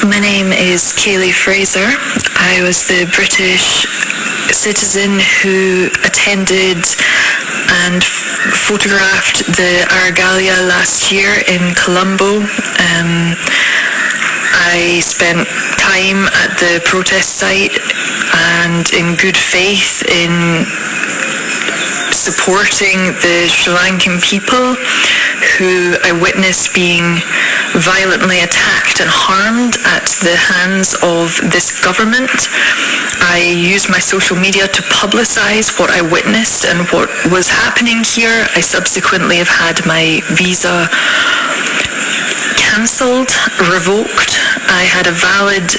My name is Kaylee Fraser. I was the British citizen who attended and photographed the Argallya last year in Colombo. I spent time at the protest site and in good faith in supporting the Sri Lankan people who I witnessed being violently attacked and harmed at the hands of this government. I used my social media to publicize what I witnessed and what was happening here. I subsequently have had my visa cancelled, revoked. I had a valid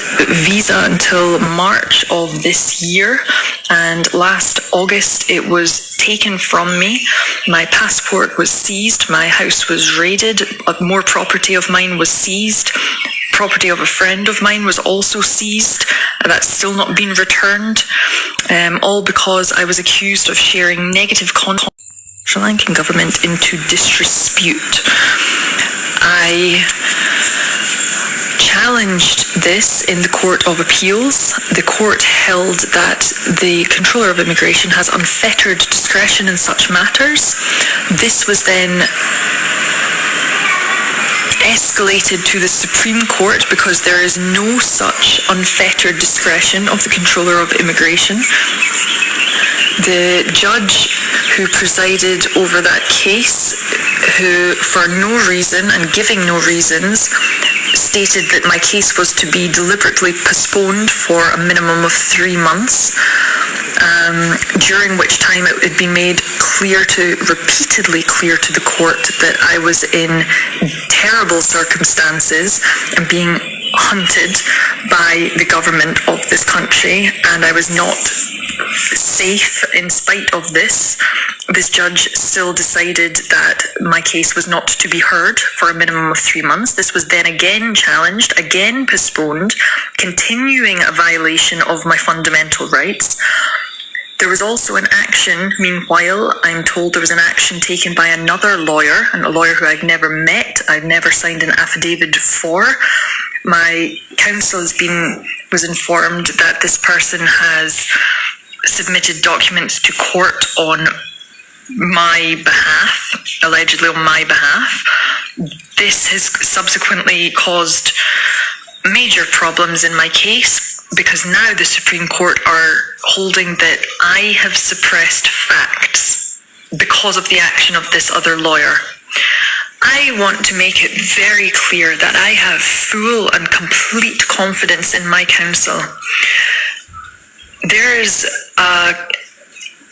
visa until March of this year, and last August it was taken from me. My passport was seized, my house was raided, more property of mine was seized. Property of a friend of mine was also seized. That's still not been returned, all because I was accused of sharing negative content with the Sri Lankan government into disrepute. I challenged this in the Court of Appeals. The court held that the Controller of Immigration has unfettered discretion in such matters. This was then escalated to the Supreme Court because there is no such unfettered discretion of the Controller of Immigration. The judge who presided over that case, who for no reason and giving no reasons, stated that my case was to be deliberately postponed for a minimum of 3 months, during which time it had been made repeatedly clear to the court that I was in terrible circumstances and being hunted by the government of this country, and I was not safe in spite of this. This judge still decided that my case was not to be heard for a minimum of 3 months. This was then again challenged, again postponed, continuing a violation of my fundamental rights. There was also an action, meanwhile, I'm told there was an action taken by another lawyer, and a lawyer who I'd never met, I'd never signed an affidavit for. My counsel was informed that this person has submitted documents to court on my behalf, allegedly on my behalf. This has subsequently caused major problems in my case because now the Supreme Court are holding that I have suppressed facts because of the action of this other lawyer. I want to make it very clear that I have full and complete confidence in my counsel.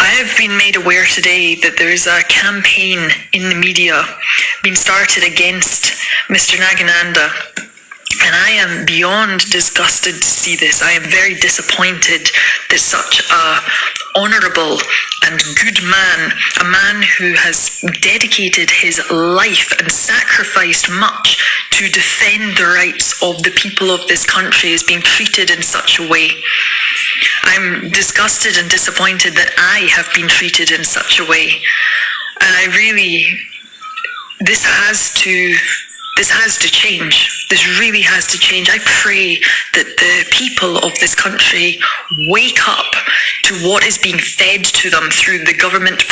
I have been made aware today that there is a campaign in the media being started against Mr. Nagananda, and I am beyond disgusted to see this. I am very disappointed that such a honourable and good man, a man who has dedicated his life and sacrificed much to defend the rights of the people of this country, is being treated in such a way. I'm disgusted and disappointed that I have been treated in such a way. And this has to change. This really has to change. I pray that the people of this country wake up to what is being fed to them through the government